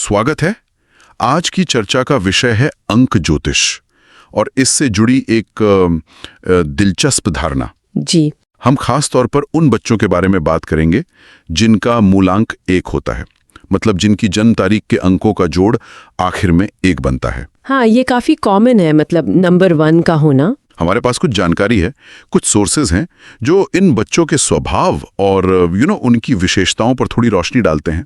स्वागत है। आज की चर्चा का विषय है अंक ज्योतिष और इससे जुड़ी एक दिलचस्प धारणा। जी। हम खास तौर पर उन बच्चों के बारे में बात करेंगे जिनका मूलांक 1 होता है, मतलब जिनकी जन्म तारीख के अंकों का जोड़ आखिर में 1 बनता है। हाँ, ये काफी कॉमन है, मतलब नंबर 1 का होना। हमारे पास कुछ जानकारी है, कुछ सोर्सेज हैं जो इन बच्चों के स्वभाव और उनकी विशेषताओं पर थोड़ी रोशनी डालते हैं।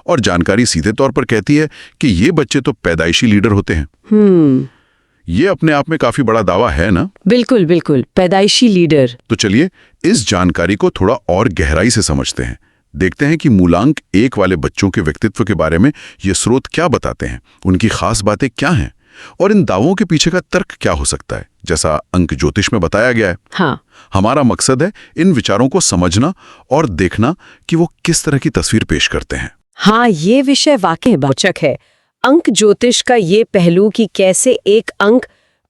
और जानकारी सीधे तौर पर कहती है कि ये बच्चे तो पैदाइशी लीडर होते हैं। ये अपने आप में काफी बड़ा दावा है ना? बिल्कुल बिल्कुल, पैदाइशी लीडर। तो चलिए इस जानकारी को थोड़ा और गहराई से समझते हैं। देखते हैं कि मूलांक 1 वाले बच्चों के व्यक्तित्व के बारे में ये स्रोत क्या बताते हैं, उनकी खास बातें क्या हैं और इन दावों के पीछे का तर्क क्या हो सकता है, जैसा अंक ज्योतिष में बताया गया है। हाँ। हमारा मकसद है इन विचारों को समझना और देखना कि वो किस तरह की तस्वीर पेश करते हैं। हाँ, ये विषय वाकई रोचक है। अंक ज्योतिष का ये पहलू कि कैसे एक अंक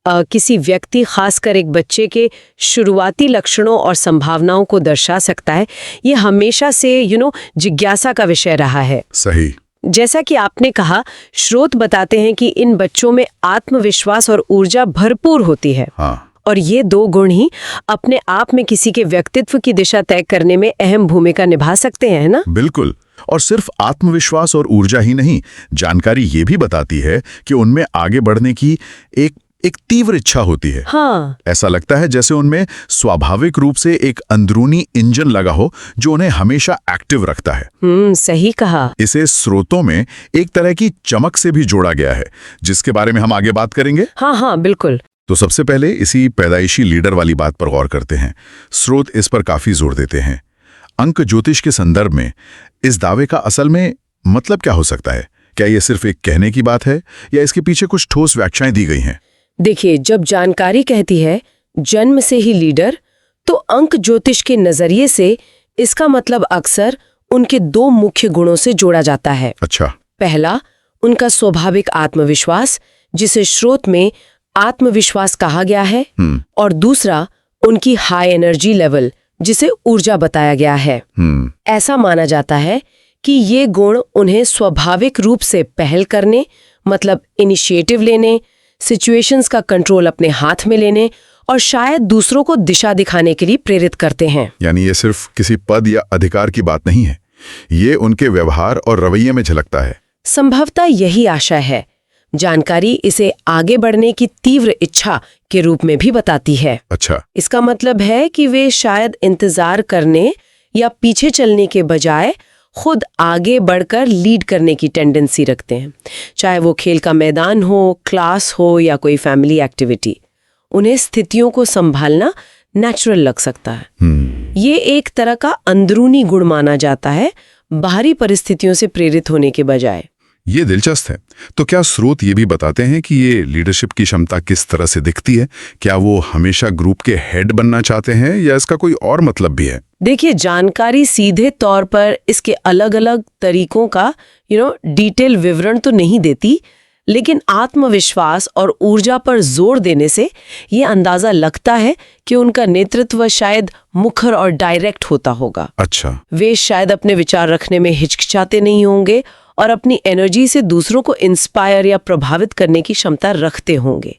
किसी व्यक्ति, खासकर एक बच्चे के शुरुआती लक्षणों और संभावनाओं को दर्शा सकता है, ये हमेशा से जिज्ञासा का विषय रहा है। सही। जैसा कि आपने कहा, स्रोत बताते हैं कि इन बच्चों में आत्मविश्वास और ऊर्जा भरपूर होती है। हाँ। और ये 2 गुण ही अपने आप में किसी के व्यक्तित्व की दिशा तय करने में अहम भूमिका निभा सकते हैं, ना? बिल्कुल। और सिर्फ आत्मविश्वास और ऊर्जा ही नहीं, जानकारी ये भी बताती है कि उनमें आगे बढ़ने की एक तीव्र इच्छा होती है। हाँ। ऐसा लगता है जैसे उनमें स्वाभाविक रूप से एक अंदरूनी इंजन लगा हो जो उन्हें हमेशा एक्टिव रखता है। सही कहा। इसे स्रोतों में एक तरह की चमक से भी जोड़ा गया है, जिसके बारे में हम आगे बात करेंगे। हाँ, बिल्कुल। तो सबसे पहले इसी पैदाइशी लीडर वाली बात पर गौर करते हैं। स्रोत इस पर काफी जोर देते हैं। अंक ज्योतिष के संदर्भ में इस दावे का असल में मतलब क्या हो सकता है? क्या यह सिर्फ एक कहने की बात है या इसके पीछे कुछ ठोस व्याख्याएं दी गई हैं? देखिए, जब जानकारी कहती है जन्म से ही लीडर, तो अंक ज्योतिष के नजरिए से इसका मतलब अक्सर उनके 2 मुख्य गुणों से जोड़ा जाता है। अच्छा। पहला, उनका स्वाभाविक आत्मविश्वास, जिसे स्रोत में आत्मविश्वास कहा गया है, और दूसरा, उनकी हाई एनर्जी लेवल, जिसे ऊर्जा बताया गया है। ऐसा माना जाता है कि ये गुण उन्हें स्वाभाविक रूप से पहल करने, मतलब इनिशिएटिव लेने, सिचुएशंस का कंट्रोल अपने हाथ में लेने और शायद दूसरों को दिशा दिखाने के लिए प्रेरित करते हैं। यानी ये सिर्फ किसी पद या अधिकार की बात नहीं है, ये उनके व्यवहार और रवैये में झलकता है। संभवतः यही आशा है। जानकारी इसे आगे बढ़ने की तीव्र इच्छा के रूप में भी बताती है। अच्छा। इसका मतलब है कि वे शायद इंतजार करने या पीछे चलने के बजाय खुद आगे बढ़कर लीड करने की टेंडेंसी रखते हैं, चाहे वो खेल का मैदान हो, क्लास हो या कोई फैमिली एक्टिविटी। उन्हें स्थितियों को संभालना नेचुरल लग सकता है। ये एक तरह का अंदरूनी गुण माना जाता है, बाहरी परिस्थितियों से प्रेरित होने के बजाय। ये दिलचस्प है। तो क्या स्रोत ये भी बताते हैं कि ये लीडरशिप की क्षमता किस तरह से दिखती है? क्या वो हमेशा ग्रुप के हेड बनना चाहते हैं या इसका कोई और मतलब भी है? देखिए, जानकारी सीधे तौर पर इसके अलग अलग तरीकों का डिटेल विवरण तो नहीं देती, लेकिन आत्मविश्वास और ऊर्जा पर जोर देने से ये अंदाजा लगता है कि उनका नेतृत्व शायद मुखर और डायरेक्ट होता होगा। अच्छा। वे शायद अपने विचार रखने में हिचकिचाते नहीं होंगे और अपनी एनर्जी से दूसरों को इंस्पायर या प्रभावित करने की क्षमता रखते होंगे।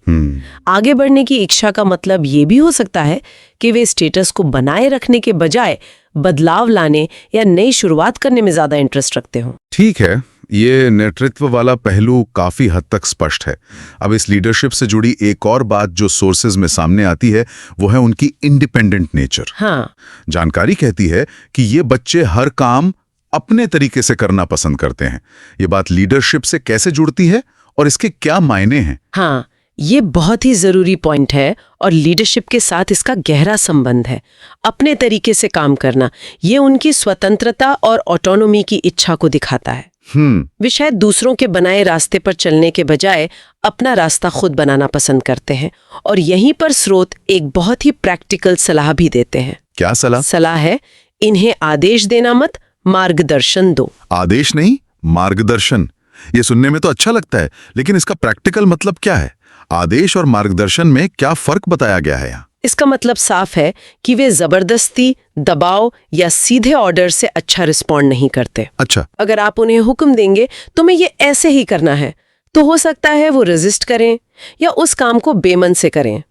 आगे बढ़ने की इच्छा का मतलब ये भी हो सकता है कि वे स्टेटस को बनाए रखने के बजाय बदलाव लाने या नई शुरुआत करने में ज्यादा इंटरेस्ट रखते हो। ठीक है, ये नेतृत्व वाला पहलू काफी हद तक स्पष्ट है। अब इस लीडरशिप से जुड़ी एक और बात जो सोर्सेज में सामने आती है वो है उनकी इंडिपेंडेंट नेचर। हाँ। जानकारी कहती है कि ये बच्चे हर काम अपने तरीके से करना पसंद करते हैं। ये बात लीडरशिप से कैसे जुड़ती है और इसके क्या मायने हैं? हाँ, ये बहुत ही जरूरी पॉइंट है और लीडरशिप के साथ इसका गहरा संबंध है। अपने तरीके से काम करना, ये उनकी स्वतंत्रता और ऑटोनॉमी की इच्छा को दिखाता है। वे शायद दूसरों के बनाए रास्ते पर चलने के बजाय अपना रास्ता खुद बनाना पसंद करते हैं। और यहीं पर स्रोत एक बहुत ही प्रैक्टिकल सलाह भी देते हैं। क्या सलाह? सलाह है, इन्हें आदेश देना मत, मार्गदर्शन दो। आदेश नहीं, मार्गदर्शन। ये सुनने में तो अच्छा लगता है, लेकिन इसका प्रैक्टिकल मतलब क्या है? आदेश और मार्गदर्शन में क्या फर्क बताया गया है यहाँ? इसका मतलब साफ है कि वे जबरदस्ती, दबाव या सीधे ऑर्डर से अच्छा रिस्पॉन्ड नहीं करते। अच्छा। अगर आप उन्हें हुक्म देंगे तुम्हें ये ऐसे ही करना है, तो हो सकता है वो रेजिस्ट करें या उस काम को बेमन से करें।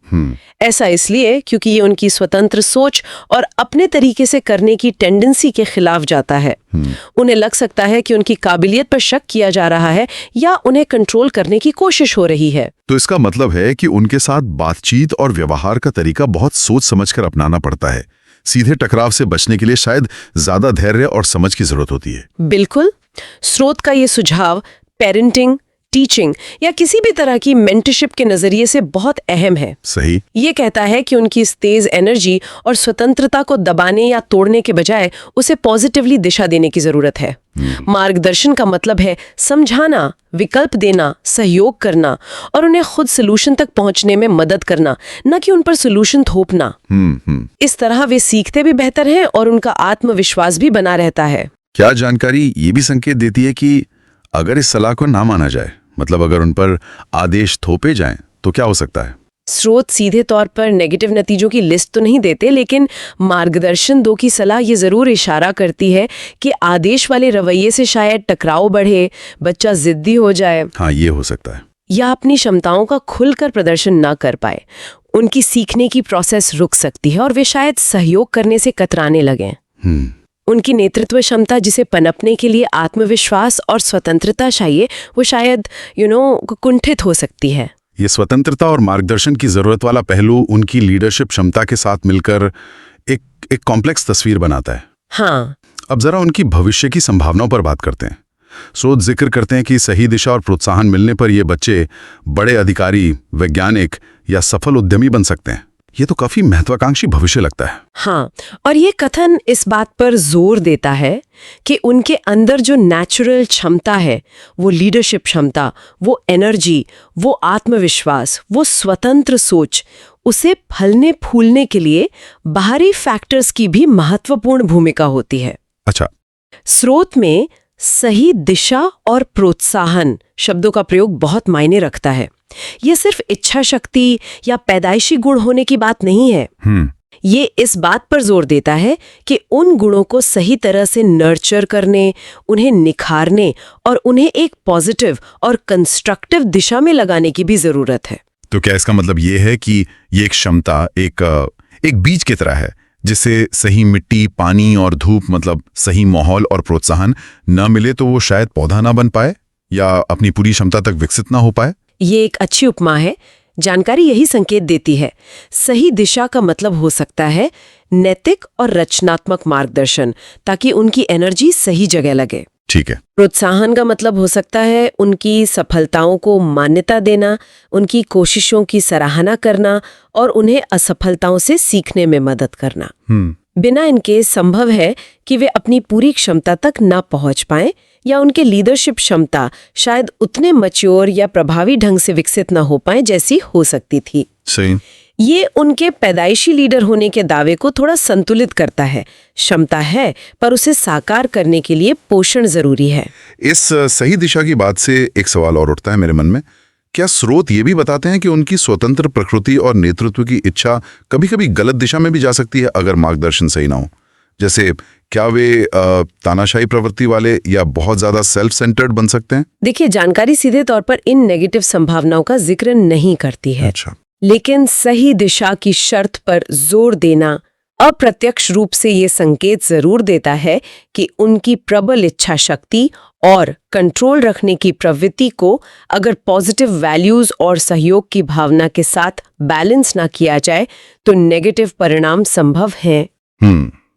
ऐसा इसलिए क्योंकि ये उनकी स्वतंत्र सोच और अपने तरीके से करने की टेंडेंसी के खिलाफ जाता है। उन्हें लग सकता है कि उनकी काबिलियत पर शक किया जा रहा है या उन्हें कंट्रोल करने की कोशिश हो रही है। तो इसका मतलब है कि उनके साथ बातचीत और व्यवहार का तरीका बहुत सोच समझकर अपनाना पड़ता है। सीधे टकराव से बचने के लिए शायद ज्यादा धैर्य और समझ की जरूरत होती है। बिल्कुल। स्रोत का ये सुझाव पेरेंटिंग, टीचिंग या किसी भी तरह की मेंटरशिप के नजरिए से बहुत अहम है। सही। ये कहता है कि उनकी इस तेज एनर्जी और स्वतंत्रता को दबाने या तोड़ने के बजाय उसे पॉजिटिवली दिशा देने की जरूरत है। मार्गदर्शन का मतलब है समझाना, विकल्प देना, सहयोग करना और उन्हें खुद सोल्यूशन तक पहुंचने में मदद करना, न कि उन पर सोल्यूशन थोपना। इस तरह वे सीखते भी बेहतर हैं और उनका आत्मविश्वास भी बना रहता है। क्या जानकारी ये भी संकेत देती है कि अगर इस सलाह को ना माना जाए, मतलब अगर उन पर आदेश थोपे जाएं, तो क्या हो सकता है? स्रोत सीधे तौर पर नेगेटिव नतीजों की लिस्ट तो नहीं देते, लेकिन मार्गदर्शन 2 की सलाह ये जरूर इशारा करती है कि आदेश वाले रवैये से शायद टकराव बढ़े, बच्चा जिद्दी हो जाए। हाँ, ये हो सकता है। या अपनी क्षमताओं का खुलकर प्रदर्शन ना कर पाए। उनकी सीखने की प्रोसेस रुक सकती है और वे शायद सहयोग करने से कतराने लगें। उनकी नेतृत्व क्षमता, जिसे पनपने के लिए आत्मविश्वास और स्वतंत्रता चाहिए, वो शायद कुंठित हो सकती है। ये स्वतंत्रता और मार्गदर्शन की जरूरत वाला पहलू उनकी लीडरशिप क्षमता के साथ मिलकर एक कॉम्प्लेक्स तस्वीर बनाता है। हाँ। अब जरा उनकी भविष्य की संभावनाओं पर बात करते हैं। स्रोत जिक्र करते हैं कि सही दिशा और प्रोत्साहन मिलने पर ये बच्चे बड़े अधिकारी, वैज्ञानिक या सफल उद्यमी बन सकते हैं। ये तो काफी महत्वाकांक्षी भविष्य लगता है। हाँ, और ये कथन इस बात पर जोर देता है कि उनके अंदर जो नेचुरल क्षमता है, वो लीडरशिप क्षमता, वो एनर्जी, वो आत्मविश्वास, वो स्वतंत्र सोच, उसे फलने फूलने के लिए बाहरी फैक्टर्स की भी महत्वपूर्ण भूमिका होती है। अच्छा। स्रोत में सही दिशा और प्रोत्साहन शब्दों का प्रयोग बहुत मायने रखता है। ये सिर्फ इच्छा शक्ति या पैदाइशी गुण होने की बात नहीं है। ये इस बात पर जोर देता है कि उन गुणों को सही तरह से नर्चर करने, उन्हें निखारने और उन्हें एक पॉजिटिव और कंस्ट्रक्टिव दिशा में लगाने की भी जरूरत है। तो क्या इसका मतलब ये है कि ये एक क्षमता एक बीज की तरह है, जिसे सही मिट्टी, पानी और धूप, मतलब सही माहौल और प्रोत्साहन न मिले तो वो शायद पौधा ना बन पाए या अपनी पूरी क्षमता तक विकसित ना हो पाए? ये एक अच्छी उपमा है। जानकारी यही संकेत देती है। सही दिशा का मतलब हो सकता है नैतिक और रचनात्मक मार्गदर्शन, ताकि उनकी एनर्जी सही जगह लगे। ठीक है। प्रोत्साहन का मतलब हो सकता है उनकी सफलताओं को मान्यता देना, उनकी कोशिशों की सराहना करना और उन्हें असफलताओं से सीखने में मदद करना। बिना इनके संभव है कि वे अपनी पूरी क्षमता तक ना पहुंच पाएं या उनके लीडरशिप क्षमता शायद उतने मैच्योर या प्रभावी ढंग से विकसित ना हो पाए जैसी हो सकती थी। सही। ये उनके पैदाइशी लीडर होने के दावे को थोड़ा संतुलित करता है। क्षमता है, पर उसे साकार करने के लिए पोषण जरूरी है। इस सही दिशा की बात से एक सवाल और उठता है मेरे मन में। क्या स्रोत ये भी बताते हैं कि उनकी स्वतंत्र प्रकृति और नेतृत्व की इच्छा कभी-कभी गलत दिशा में भी जा सकती है अगर मार्गदर्शन सही ना हो? जैसे क्या वे तानाशाही प्रवृत्ति वाले या बहुत ज्यादा सेल्फ सेंटर्ड बन सकते हैं? देखिए, जानकारी सीधे तौर पर इन नेगेटिव संभावनाओं का जिक्र नहीं करती है। अच्छा। लेकिन सही दिशा की शर्त पर जोर देना अप्रत्यक्ष रूप से ये संकेत जरूर देता है कि उनकी प्रबल इच्छा शक्ति और कंट्रोल रखने की प्रवृत्ति को अगर पॉजिटिव वैल्यूज और सहयोग की भावना के साथ बैलेंस ना किया जाए तो नेगेटिव परिणाम संभव हैं।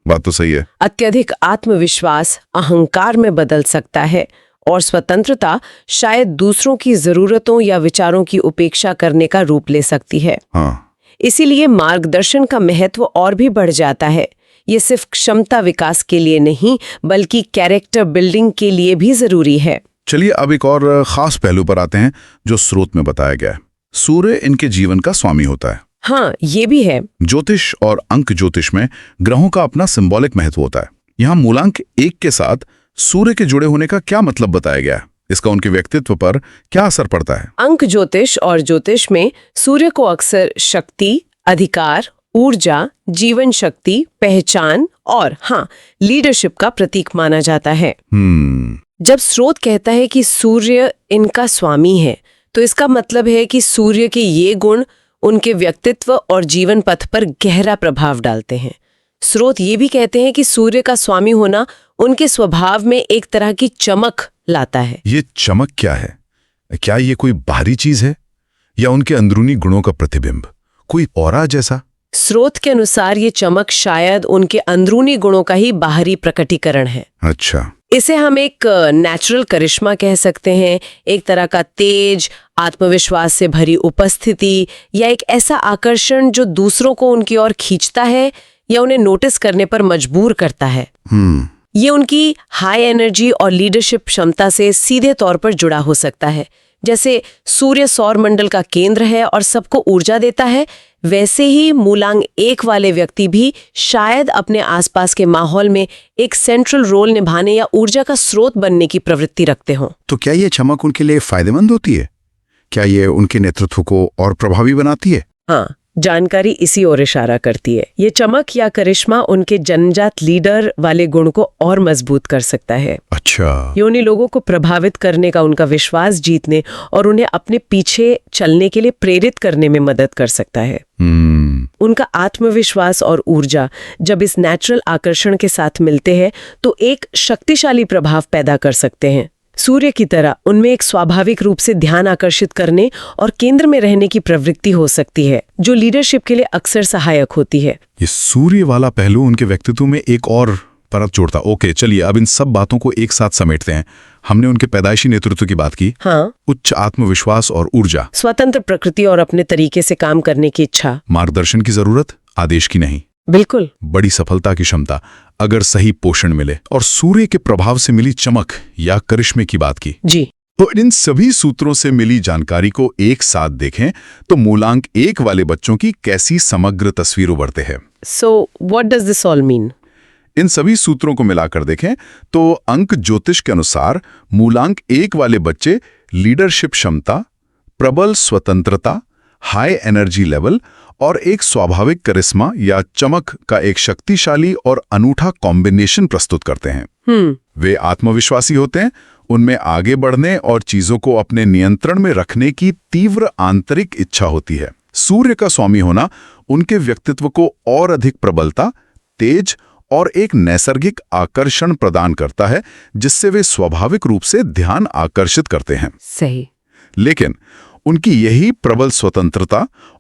बात तो सही है। अत्यधिक आत्मविश्वास अहंकार में बदल सकता है और स्वतंत्रता शायद दूसरों की जरूरतों या विचारों की उपेक्षा करने का रूप ले सकती है। हाँ। इसीलिए मार्गदर्शन का महत्व और भी बढ़ जाता है। ये सिर्फ क्षमता विकास के लिए नहीं, बल्कि कैरेक्टर बिल्डिंग के लिए भी जरूरी है। चलिए अब एक और खास पहलू पर आते हैं जो स्रोत में बताया गया है। सूर्य इनके जीवन का स्वामी होता है। हाँ, ये भी है। ज्योतिष और अंक ज्योतिष में ग्रहों का अपना सिंबॉलिक महत्व होता है। यहाँ मूलांक 1 के साथ सूर्य के जुड़े होने का क्या मतलब बताया गया है? इसका उनके व्यक्तित्व पर क्या असर पड़ता है? अंक ज्योतिष और ज्योतिष में सूर्य को अक्सर शक्ति, अधिकार, ऊर्जा, जीवन शक्ति, पहचान और हाँ, लीडरशिप का प्रतीक माना जाता है। जब स्रोत कहता है कि सूर्य इनका स्वामी है, तो इसका मतलब है कि सूर्य के ये गुण उनके व्यक्तित्व और जीवन पथ पर गहरा प्रभाव डालते हैं। स्रोत ये भी कहते हैं कि सूर्य का स्वामी होना उनके स्वभाव में एक तरह की चमक लाता है। ये चमक क्या है? क्या ये कोई बाहरी चीज है या उनके अंदरूनी गुणों का प्रतिबिंब, कोई ऑरा जैसा? स्रोत के अनुसार ये चमक शायद उनके अंदरूनी गुणों का ही बाहरी प्रकटीकरण है। अच्छा, इसे हम एक नेचुरल करिश्मा कह सकते हैं, एक तरह का तेज, आत्मविश्वास से भरी उपस्थिति या एक ऐसा आकर्षण जो दूसरों को उनकी ओर खींचता है या उन्हें नोटिस करने पर मजबूर करता है। ये उनकी हाई एनर्जी और लीडरशिप क्षमता से सीधे तौर पर जुड़ा हो सकता है। जैसे सूर्य सौर मंडल का केंद्र है और सबको ऊर्जा देता है, वैसे ही मूलांक 1 वाले व्यक्ति भी शायद अपने आसपास के माहौल में एक सेंट्रल रोल निभाने या ऊर्जा का स्रोत बनने की प्रवृत्ति रखते हों। तो क्या ये चमक उनके लिए फायदेमंद होती है? क्या ये उनके नेतृत्व को और प्रभावी बनाती है? हाँ, जानकारी इसी ओर इशारा करती है। ये चमक या करिश्मा उनके जन्मजात लीडर वाले गुण को और मजबूत कर सकता है। अच्छा, ये उन्हीं लोगों को प्रभावित करने का, उनका विश्वास जीतने और उन्हें अपने पीछे चलने के लिए प्रेरित करने में मदद कर सकता है। उनका आत्मविश्वास और ऊर्जा जब इस नेचुरल आकर्षण के साथ मिलते हैं तो एक शक्तिशाली प्रभाव पैदा कर सकते हैं। सूर्य की तरह उनमें एक स्वाभाविक रूप से ध्यान आकर्षित करने और केंद्र में रहने की प्रवृत्ति हो सकती है, जो लीडरशिप के लिए अक्सर सहायक होती है। ये सूर्य वाला पहलू उनके व्यक्तित्व में एक और परत जोड़ता। ओके, चलिए अब इन सब बातों को एक साथ समेटते हैं। हमने उनके पैदाइशी नेतृत्व की बात की। हाँ, उच्च आत्मविश्वास और ऊर्जा, स्वतंत्र प्रकृति और अपने तरीके से काम करने की इच्छा, मार्गदर्शन की जरूरत, आदेश की नहीं। बिल्कुल, बड़ी सफलता की क्षमता अगर सही पोषण मिले, और सूर्य के प्रभाव से मिली चमक या करिश्मे की बात की जी। तो इन सभी सूत्रों से मिली जानकारी को एक साथ देखें तो मूलांक 1 वाले बच्चों की कैसी समग्र तस्वीर उभरते हैं। So what does this all mean? इन सभी सूत्रों को मिलाकर देखें तो अंक ज्योतिष के अनुसार मूलांक 1 वाले बच्चे लीडरशिप क्षमता, प्रबल स्वतंत्रता, हाई एनर्जी लेवल और एक स्वाभाविक करिश्मा या चमक का एक शक्तिशाली और अनूठा कॉम्बिनेशन प्रस्तुत करते हैं। वे आत्मविश्वासी होते हैं, उनमें आगे बढ़ने और चीजों को अपने नियंत्रण में रखने की तीव्र आंतरिक इच्छा होती है। सूर्य का स्वामी होना उनके व्यक्तित्व को और अधिक प्रबलता, तेज और एक नैसर्गिक आकर्षण प्रदान करता है, जिससे वे स्वाभाविक रूप से ध्यान आकर्षित करते हैं। सही। लेकिन उनकी यही प्रबल स्वतंत्रता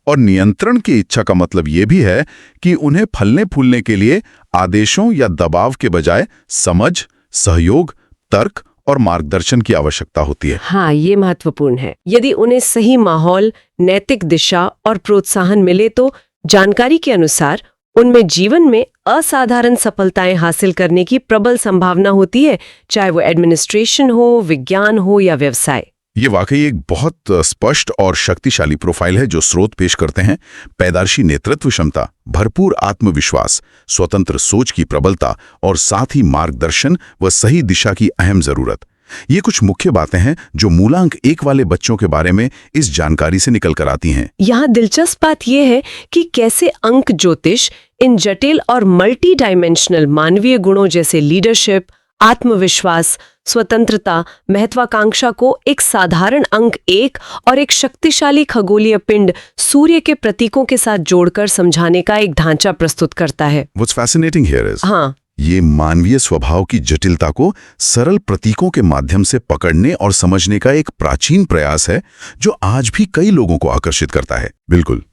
और नियंत्रण की इच्छा का मतलब ये भी है कि उन्हें फलने फूलने के लिए आदेशों या दबाव के बजाय समझ, सहयोग, तर्क और मार्गदर्शन की आवश्यकता होती है। हाँ, ये महत्वपूर्ण है। यदि उन्हें सही माहौल, नैतिक दिशा और प्रोत्साहन मिले तो जानकारी के अनुसार उनमें जीवन में असाधारण सफलताएं हासिल करने की प्रबल संभावना होती है, चाहे वो एडमिनिस्ट्रेशन हो, विज्ञान हो या व्यवसाय। ये वाकई एक बहुत स्पष्ट और शक्तिशाली प्रोफाइल है जो स्रोत पेश करते हैं। पैदाइशी नेतृत्व क्षमता, भरपूर आत्मविश्वास, स्वतंत्र सोच की प्रबलता और साथ ही मार्गदर्शन व सही दिशा की अहम जरूरत। ये कुछ मुख्य बातें हैं जो मूलांक 1 वाले बच्चों के बारे में इस जानकारी से निकल कर आती हैं। यहाँ दिलचस्प बात यह है कि कैसे अंक ज्योतिष इन जटिल और मल्टी डायमेंशनल मानवीय गुणों जैसे लीडरशिप, आत्मविश्वास, स्वतंत्रता, महत्वाकांक्षा को एक साधारण अंक 1 और एक शक्तिशाली खगोलीय पिंड सूर्य के प्रतीकों के साथ जोड़कर समझाने का एक ढांचा प्रस्तुत करता है। What's fascinating here is, हाँ, ये मानवीय स्वभाव की जटिलता को सरल प्रतीकों के माध्यम से पकड़ने और समझने का एक प्राचीन प्रयास है जो आज भी कई लोगों को आकर्षित करता है। बिल्कुल,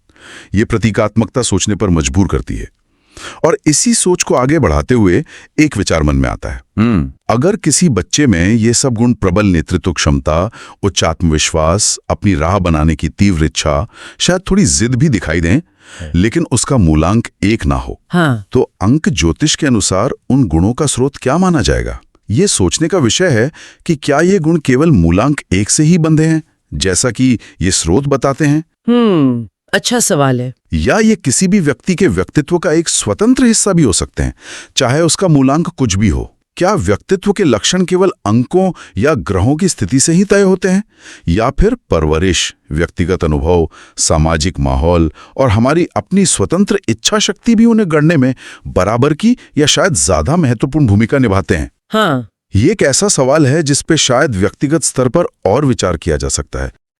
ये प्रतीकात्मकता सोचने पर मजबूर करती है। और इसी सोच को आगे बढ़ाते हुए एक विचार मन में आता है, अगर किसी बच्चे में ये सब गुण, प्रबल नेतृत्व क्षमता, उच्च आत्मविश्वास, अपनी राह बनाने की तीव्र इच्छा, शायद थोड़ी जिद भी दिखाई दें, लेकिन उसका मूलांक 1 ना हो, हाँ, तो अंक ज्योतिष के अनुसार उन गुणों का स्रोत क्या माना जाएगा? ये सोचने का विषय है कि क्या ये गुण केवल मूलांक 1 से ही बंधे हैं, जैसा कि ये स्रोत बताते हैं? अच्छा सवाल है। या ये किसी भी व्यक्ति के व्यक्तित्व का एक स्वतंत्र हिस्सा भी हो सकते हैं, चाहे उसका मूलांक कुछ भी हो। क्या व्यक्तित्व के लक्षण केवल अंकों या ग्रहों की स्थिति से ही तय होते हैं, या फिर परवरिश, व्यक्तिगत अनुभव, सामाजिक माहौल और हमारी अपनी स्वतंत्र इच्छा शक्ति भी उन्हें गढ़ने में बराबर की या शायद ज्यादा महत्वपूर्ण भूमिका निभाते हैं? हाँ, ये एक ऐसा सवाल है जिस पे शायद व्यक्तिगत स्तर पर और विचार किया जा सकता है।